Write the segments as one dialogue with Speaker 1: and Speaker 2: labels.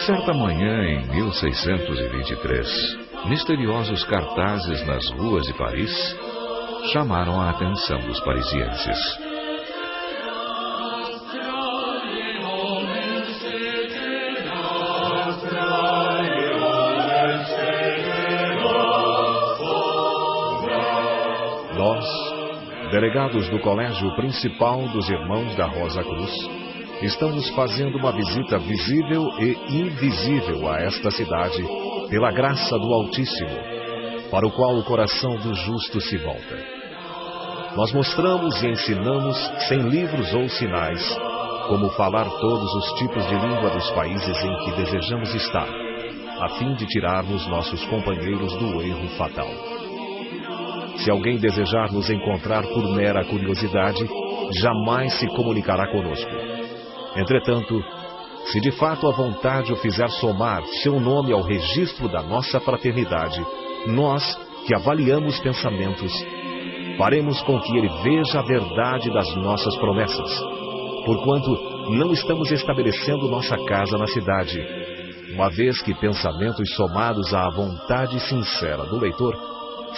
Speaker 1: Certa manhã, em 1623, misteriosos cartazes nas ruas de Paris chamaram a atenção dos parisienses. Nós, delegados do Colégio Principal dos Irmãos da Rosa Cruz, estamos fazendo uma visita visível e invisível a esta cidade pela graça do Altíssimo, para o qual o coração do justo se volta. Nós mostramos e ensinamos, sem livros ou sinais, como falar todos os tipos de língua dos países em que desejamos estar, a fim de tirarmos nossos companheiros do erro fatal. Se alguém desejar nos encontrar por mera curiosidade, jamais se comunicará conosco. Entretanto, se de fato a vontade o fizer somar seu nome ao registro da nossa fraternidade, nós, que avaliamos pensamentos, faremos com que ele veja a verdade das nossas promessas, porquanto não estamos estabelecendo nossa casa na cidade, uma vez que pensamentos somados à vontade sincera do leitor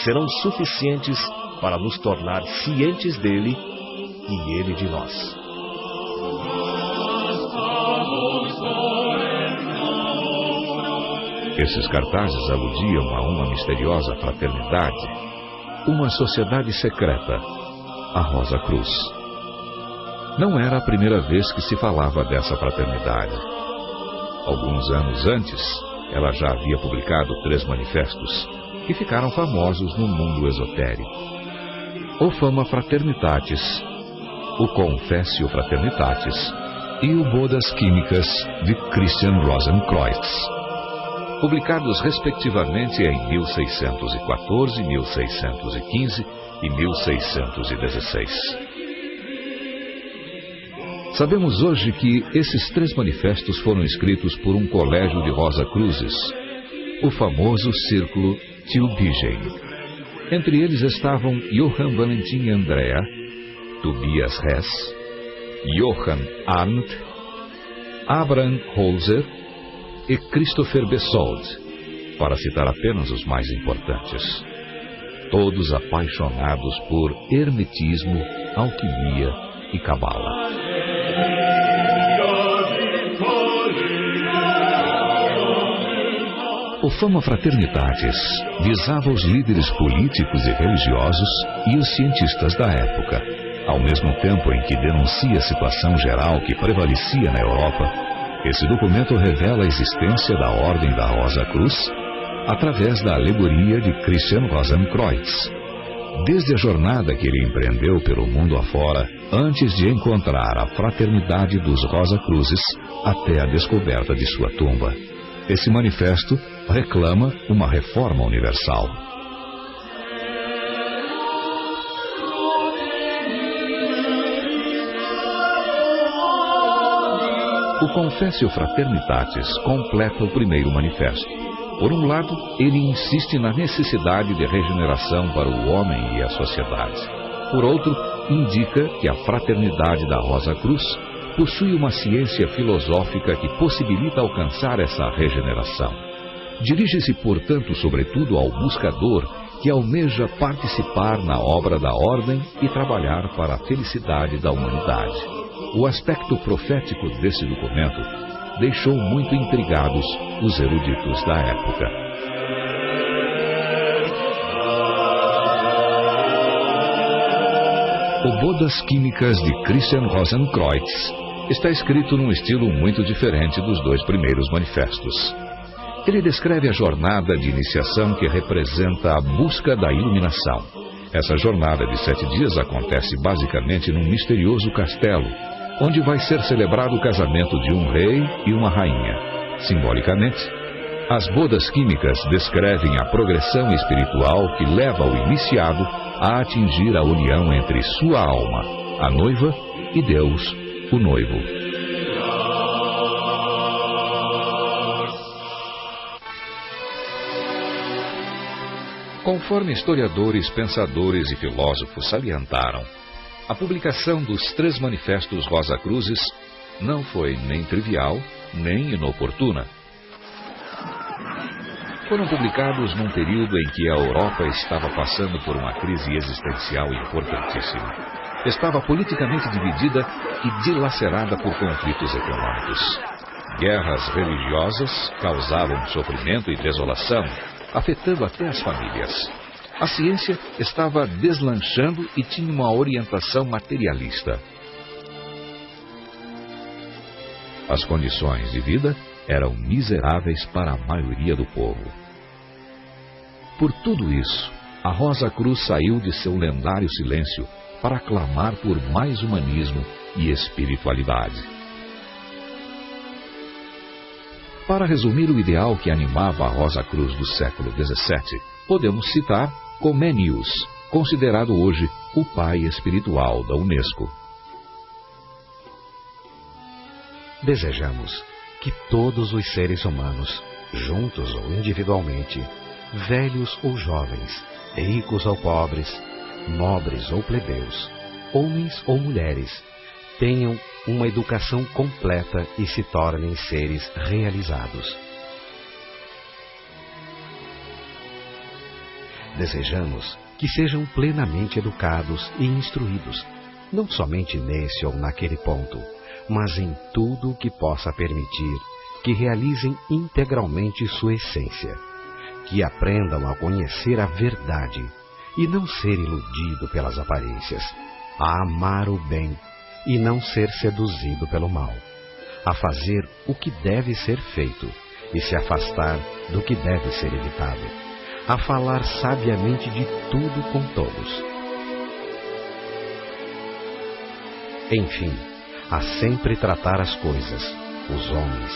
Speaker 1: serão suficientes para nos tornar cientes dele e ele de nós. Esses cartazes aludiam a uma misteriosa fraternidade, uma sociedade secreta, a Rosa Cruz. Não era a primeira vez que se falava dessa fraternidade. Alguns anos antes, ela já havia publicado 3 manifestos que ficaram famosos no mundo esotérico: o Fama Fraternitatis, o Confessio Fraternitatis e o Bodas Químicas de Christian Rosenkreuz, publicados respectivamente em 1614, 1615 e 1616. Sabemos hoje que esses 3 manifestos foram escritos por um colégio de Rosa Cruzes, o famoso Círculo Tübingen. Entre eles estavam Johann Valentin Andrea, Tobias Hess, Johann Arndt, Abraham Holzer e Christopher Besold, para citar apenas os mais importantes. Todos apaixonados por hermetismo, alquimia e cabala. O Fama Fraternitatis visava os líderes políticos e religiosos e os cientistas da época, ao mesmo tempo em que denuncia a situação geral que prevalecia na Europa. Esse documento revela a existência da Ordem da Rosa Cruz através da alegoria de Christian Rosenkreuz, desde a jornada que ele empreendeu pelo mundo afora, antes de encontrar a fraternidade dos Rosa Cruzes, até a descoberta de sua tumba. Esse manifesto reclama uma reforma universal. O Confessio Fraternitatis completa o primeiro manifesto. Por um lado, ele insiste na necessidade de regeneração para o homem e a sociedade. Por outro, indica que a fraternidade da Rosa Cruz possui uma ciência filosófica que possibilita alcançar essa regeneração. Dirige-se, portanto, sobretudo ao buscador que almeja participar na obra da ordem e trabalhar para a felicidade da humanidade. O aspecto profético desse documento deixou muito intrigados os eruditos da época. O Bodas Químicas de Christian Rosenkreuz está escrito num estilo muito diferente dos 2 primeiros manifestos. Ele descreve a jornada de iniciação que representa a busca da iluminação. Essa jornada de 7 dias acontece basicamente num misterioso castelo, onde vai ser celebrado o casamento de um rei e uma rainha. Simbolicamente, as Bodas Químicas descrevem a progressão espiritual que leva o iniciado a atingir a união entre sua alma, a noiva, e Deus, o noivo. Conforme historiadores, pensadores e filósofos salientaram, a publicação dos 3 manifestos Rosa Cruzes não foi nem trivial, nem inoportuna. Foram publicados num período em que a Europa estava passando por uma crise existencial importantíssima. Estava politicamente dividida e dilacerada por conflitos econômicos. Guerras religiosas causavam sofrimento e desolação, afetando até as famílias. A ciência estava deslanchando e tinha uma orientação materialista. As condições de vida eram miseráveis para a maioria do povo. Por tudo isso, a Rosa Cruz saiu de seu lendário silêncio para clamar por mais humanismo e espiritualidade. Para resumir o ideal que animava a Rosa Cruz do século XVII, podemos citar Comenius, considerado hoje o pai espiritual da Unesco.
Speaker 2: Desejamos que todos os seres humanos, juntos ou individualmente, velhos ou jovens, ricos ou pobres, nobres ou plebeus, homens ou mulheres, tenham uma educação completa e se tornem seres realizados. Desejamos que sejam plenamente educados e instruídos, não somente nesse ou naquele ponto, mas em tudo o que possa permitir que realizem integralmente sua essência, que aprendam a conhecer a verdade e não ser iludido pelas aparências, a amar o bem e não ser seduzido pelo mal, a fazer o que deve ser feito e se afastar do que deve ser evitado, a falar sabiamente de tudo com todos. Enfim, a sempre tratar as coisas, os homens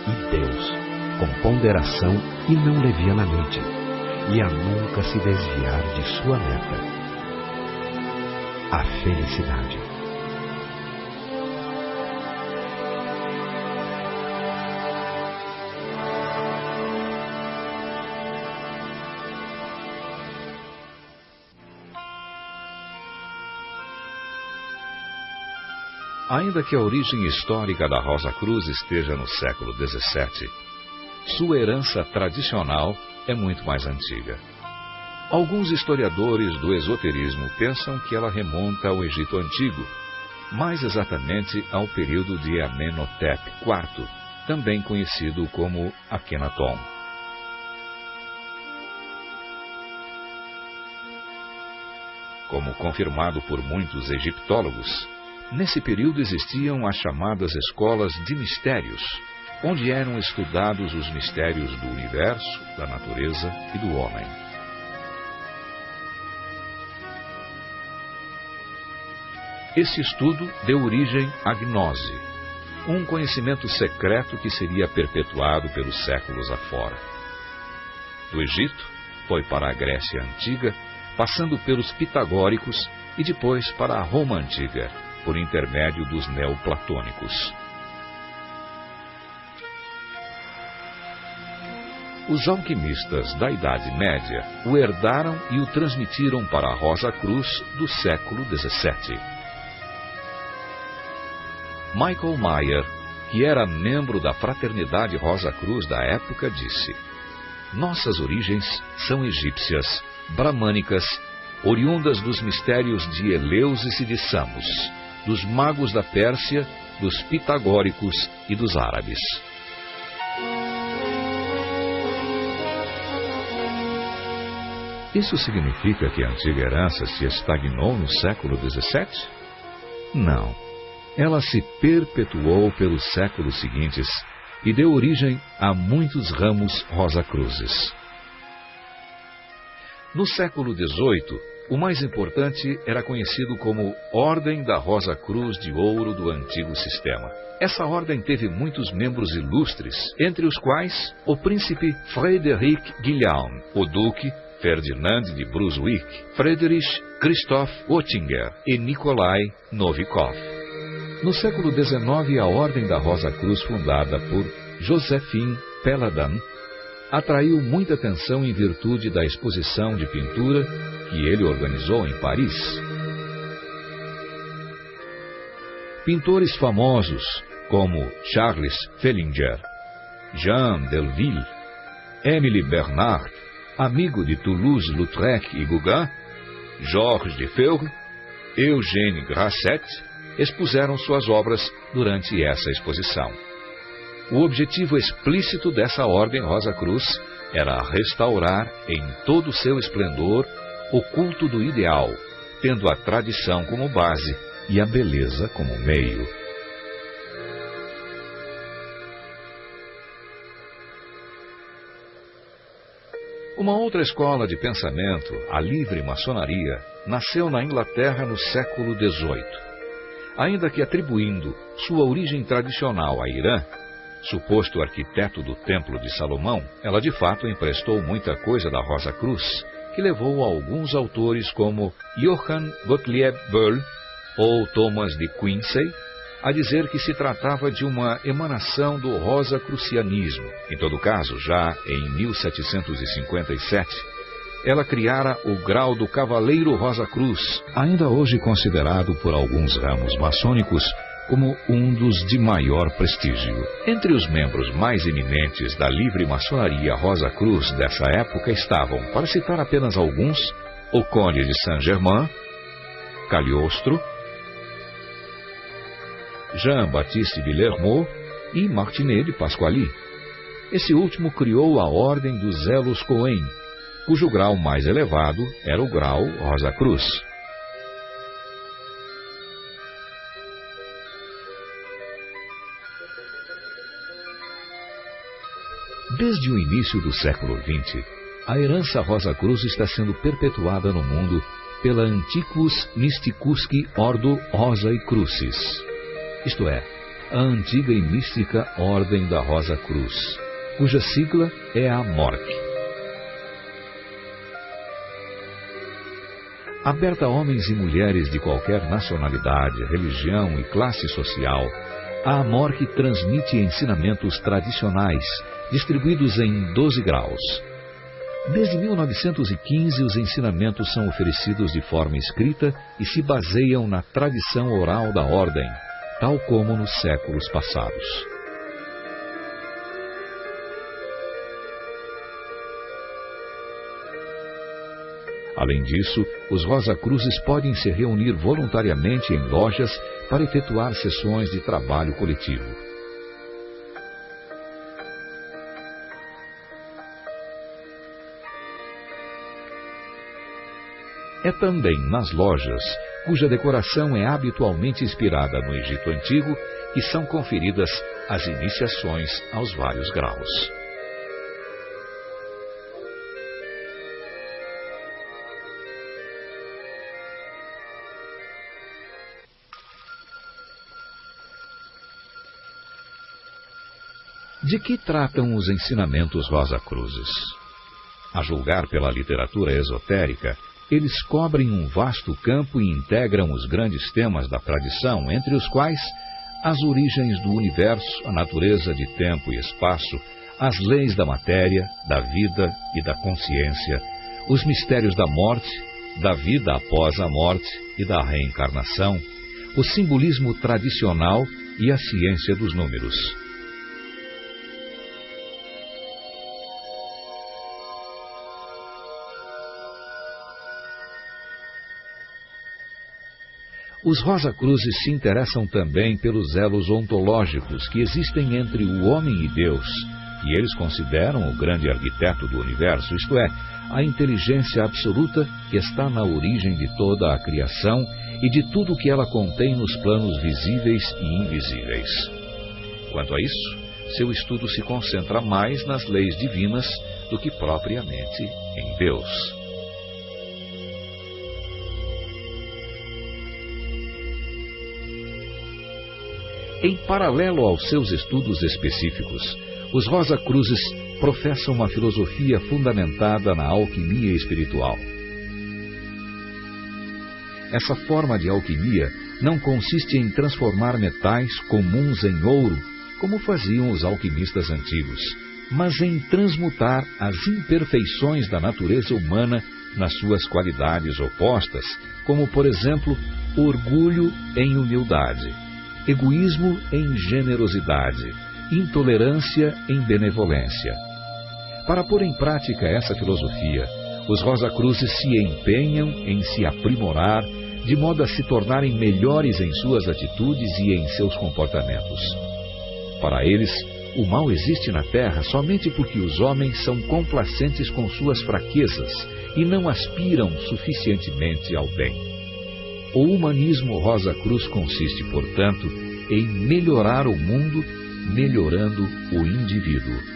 Speaker 2: e Deus com ponderação e não levianamente, e a nunca se desviar de sua meta, a felicidade.
Speaker 1: Ainda que a origem histórica da Rosa Cruz esteja no século XVII, sua herança tradicional é muito mais antiga. Alguns historiadores do esoterismo pensam que ela remonta ao Egito Antigo, mais exatamente ao período de Amenhotep IV, também conhecido como Akhenaton. Como confirmado por muitos egiptólogos, nesse período existiam as chamadas escolas de mistérios, onde eram estudados os mistérios do universo, da natureza e do homem. Esse estudo deu origem à gnose, um conhecimento secreto que seria perpetuado pelos séculos afora. Do Egito, foi para a Grécia Antiga, passando pelos pitagóricos e depois para a Roma Antiga, por intermédio dos neoplatônicos. Os alquimistas da Idade Média o herdaram e o transmitiram para a Rosa Cruz do século XVII. Michael Mayer, que era membro da Fraternidade Rosa Cruz da época, disse: "Nossas origens são egípcias, bramânicas, oriundas dos mistérios de Eleusis e de Samos, dos magos da Pérsia, dos pitagóricos e dos árabes." Isso significa que a antiga herança se estagnou no século XVII? Não. Ela se perpetuou pelos séculos seguintes e deu origem a muitos ramos Rosa-Cruzes. No século XVIII, o mais importante era conhecido como Ordem da Rosa Cruz de Ouro do Antigo Sistema. Essa ordem teve muitos membros ilustres, entre os quais o príncipe Frederic Guilhem, o duque Ferdinand de Brunswick, Friedrich Christoph Oettinger e Nikolai Novikov. No século XIX, a Ordem da Rosa Cruz, fundada por Joséphine Peladan, atraiu muita atenção em virtude da exposição de pintura que ele organizou em Paris. Pintores famosos como Charles Fellinger, Jean Delville,
Speaker 3: Émile Bernard, amigo de Toulouse-Lautrec e Gauguin, Georges Defebvre, Eugène Grasset, expuseram suas obras durante essa exposição. O objetivo explícito dessa Ordem Rosa Cruz era restaurar em todo o seu esplendor o culto do ideal, tendo a tradição como base e a beleza como meio. Uma outra escola de pensamento, a livre maçonaria, nasceu na Inglaterra no século XVIII. Ainda que atribuindo sua origem tradicional a Irã, suposto arquiteto do Templo de Salomão, ela de fato emprestou muita coisa da Rosa Cruz, que levou a alguns autores como Johann Gottlieb Böll ou Thomas de Quincey a dizer que se tratava de uma emanação do rosacrucianismo. Em todo caso, já em 1757, ela criara o grau do Cavaleiro Rosa Cruz, ainda hoje considerado por alguns ramos maçônicos como um dos de maior prestígio. Entre os membros mais eminentes da livre maçonaria Rosa Cruz dessa época estavam, para citar apenas alguns, o Conde de Saint-Germain, Cagliostro, Jean-Baptiste Villermoz e Martinet de Pasquali. Esse último criou a Ordem dos Zelos Cohen, cujo grau mais elevado era o grau Rosa Cruz. Desde o início do século XX, a herança Rosa Cruz está sendo perpetuada no mundo pela Antiquus Mysticusque Ordo Rosae Crucis, isto é, a antiga e mística Ordem da Rosa Cruz, cuja sigla é a MORC. Aberta a homens e mulheres de qualquer nacionalidade, religião e classe social, a AMORC transmite ensinamentos tradicionais, distribuídos em 12 graus. Desde 1915, os ensinamentos são oferecidos de forma escrita e se baseiam na tradição oral da Ordem, tal como nos séculos passados. Além disso, os Rosa Cruzes podem se reunir voluntariamente em lojas para efetuar sessões de trabalho coletivo. É também nas lojas, cuja decoração é habitualmente inspirada no Egito Antigo, que são conferidas as iniciações aos vários graus. De que tratam os ensinamentos Rosa Cruzes? A julgar pela literatura esotérica, eles cobrem um vasto campo e integram os grandes temas da tradição, entre os quais as origens do universo, a natureza de tempo e espaço, as leis da matéria, da vida e da consciência, os mistérios da morte, da vida após a morte e da reencarnação, o simbolismo tradicional e a ciência dos números. Os Rosa Cruzes se interessam também pelos elos ontológicos que existem entre o homem e Deus, e eles consideram o grande arquiteto do universo, isto é, a inteligência absoluta que está na origem de toda a criação e de tudo o que ela contém nos planos visíveis e invisíveis. Quanto a isso, seu estudo se concentra mais nas leis divinas do que propriamente em Deus. Em paralelo aos seus estudos específicos, os Rosa Cruzes professam uma filosofia fundamentada na alquimia espiritual. Essa forma de alquimia não consiste em transformar metais comuns em ouro, como faziam os alquimistas antigos, mas em transmutar as imperfeições da natureza humana nas suas qualidades opostas, como, por exemplo, orgulho em humildade, egoísmo em generosidade, intolerância em benevolência. Para pôr em prática essa filosofia, os Rosacruzes se empenham em se aprimorar, de modo a se tornarem melhores em suas atitudes e em seus comportamentos. Para eles, o mal existe na Terra somente porque os homens são complacentes com suas fraquezas e não aspiram suficientemente ao bem. O humanismo Rosa Cruz consiste, portanto, em melhorar o mundo, melhorando o indivíduo.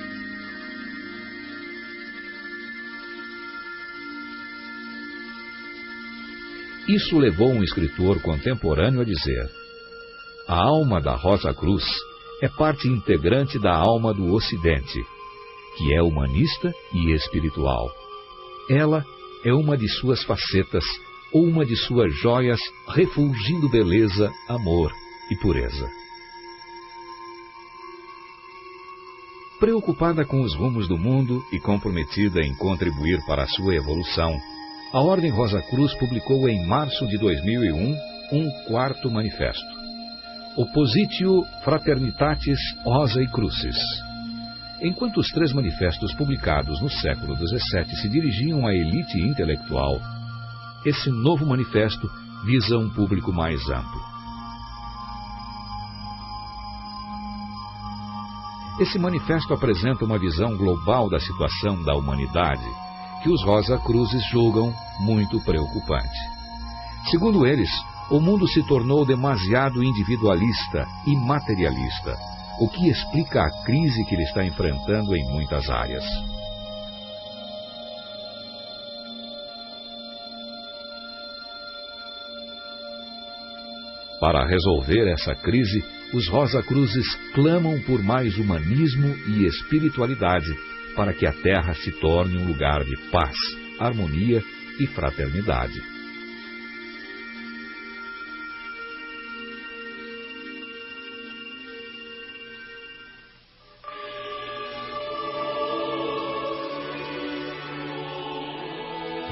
Speaker 3: Isso levou um escritor contemporâneo a dizer: a alma da Rosa Cruz é parte integrante da alma do Ocidente, que é humanista e espiritual. Ela é uma de suas facetas, ou uma de suas joias, refulgindo beleza, amor e pureza. Preocupada com os rumos do mundo e comprometida em contribuir para a sua evolução, a Ordem Rosa Cruz publicou em março de 2001 um quarto manifesto, Oppositio Fraternitatis Rosae Crucis. Enquanto os 3 manifestos publicados no século XVII se dirigiam à elite intelectual, esse novo manifesto visa um público mais amplo. Esse manifesto apresenta uma visão global da situação da humanidade, que os Rosa Cruzes julgam muito preocupante. Segundo eles, o mundo se tornou demasiado individualista e materialista, o que explica a crise que ele está enfrentando em muitas áreas. Para resolver essa crise, os Rosa Cruzes clamam por mais humanismo e espiritualidade, para que a Terra se torne um lugar de paz, harmonia e fraternidade.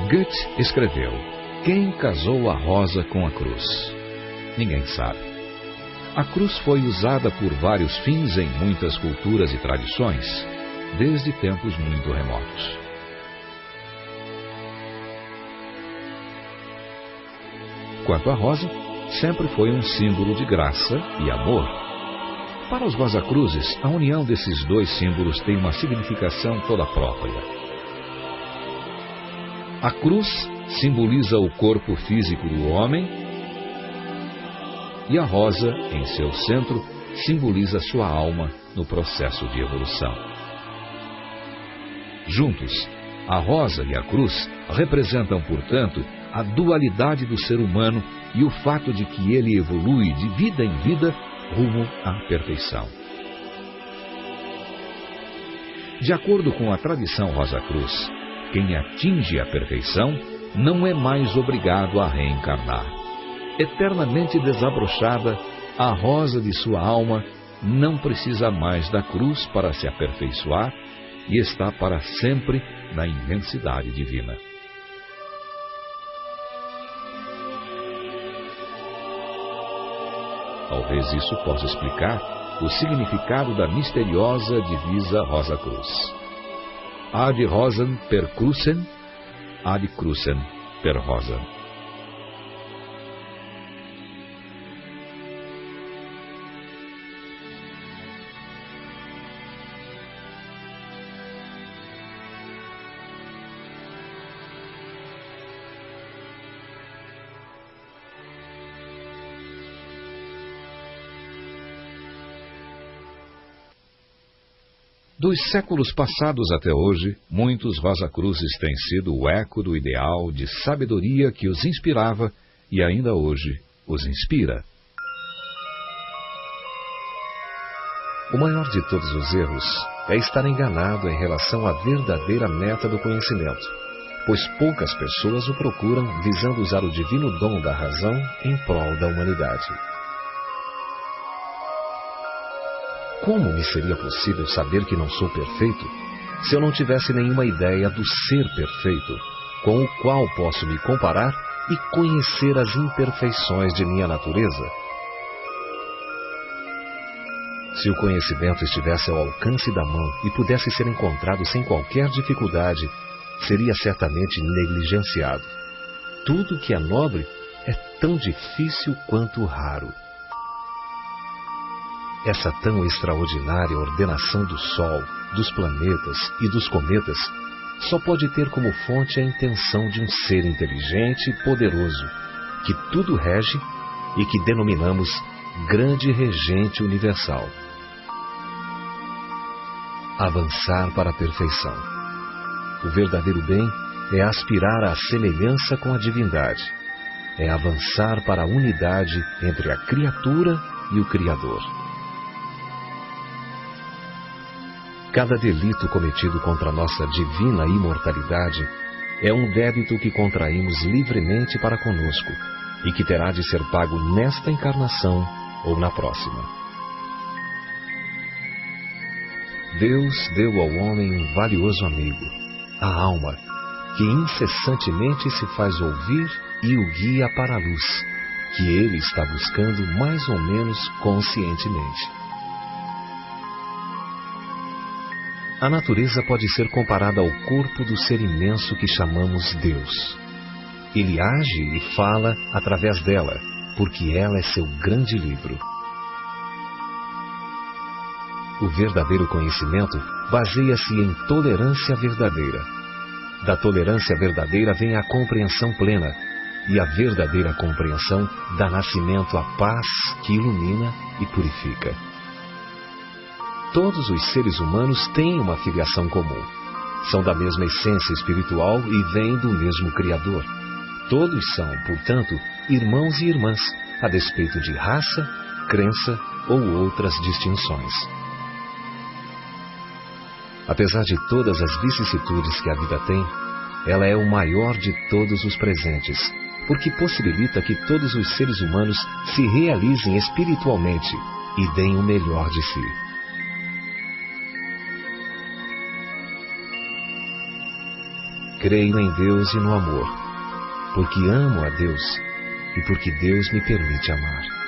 Speaker 3: Goethe escreveu: quem casou a rosa com a cruz? Ninguém sabe. A cruz foi usada por vários fins em muitas culturas e tradições, desde tempos muito remotos. Quanto à rosa, sempre foi um símbolo de graça e amor. Para os Rosa Cruzes, a união desses 2 símbolos tem uma significação toda própria. A cruz simboliza o corpo físico do homem e a rosa, em seu centro, simboliza sua alma no processo de evolução. Juntos, a rosa e a cruz representam, portanto, a dualidade do ser humano e o fato de que ele evolui de vida em vida rumo à perfeição. De acordo com a tradição Rosa Cruz, quem atinge a perfeição não é mais obrigado a reencarnar. Eternamente desabrochada, a rosa de sua alma não precisa mais da cruz para se aperfeiçoar e está para sempre na imensidade divina. Talvez isso possa explicar o significado da misteriosa divisa Rosa Cruz. Ad rosam per crucem, ad crucem per rosam. Dos séculos passados até hoje, muitos Rosa Cruzes têm sido o eco do ideal de sabedoria que os inspirava e ainda hoje os inspira.
Speaker 2: O maior de todos os erros é estar enganado em relação à verdadeira meta do conhecimento, pois poucas pessoas o procuram visando usar o divino dom da razão em prol da humanidade. Como me seria possível saber que não sou perfeito, se eu não tivesse nenhuma ideia do ser perfeito, com o qual posso me comparar e conhecer as imperfeições de minha natureza? Se o conhecimento estivesse ao alcance da mão e pudesse ser encontrado sem qualquer dificuldade, seria certamente negligenciado. Tudo que é nobre é tão difícil quanto raro. Essa tão extraordinária ordenação do Sol, dos planetas e dos cometas só pode ter como fonte a intenção de um ser inteligente e poderoso, que tudo rege e que denominamos Grande Regente Universal. Avançar para a perfeição. O verdadeiro bem é aspirar à semelhança com a divindade. É avançar para a unidade entre a criatura e o Criador. Cada delito cometido contra nossa divina imortalidade é um débito que contraímos livremente para conosco e que terá de ser pago nesta encarnação ou na próxima. Deus deu ao homem um valioso amigo, a alma, que incessantemente se faz ouvir e o guia para a luz, que ele está buscando mais ou menos conscientemente. A natureza pode ser comparada ao corpo do ser imenso que chamamos Deus. Ele age e fala através dela, porque ela é seu grande livro. O verdadeiro conhecimento baseia-se em tolerância verdadeira. Da tolerância verdadeira vem a compreensão plena, e a verdadeira compreensão dá nascimento à paz que ilumina e purifica. Todos os seres humanos têm uma filiação comum. São da mesma essência espiritual e vêm do mesmo Criador. Todos são, portanto, irmãos e irmãs, a despeito de raça, crença ou outras distinções. Apesar de todas as vicissitudes que a vida tem, ela é o maior de todos os presentes, porque possibilita que todos os seres humanos se realizem espiritualmente e deem o melhor de si. Creio em Deus e no amor, porque amo a Deus e porque Deus me permite amar.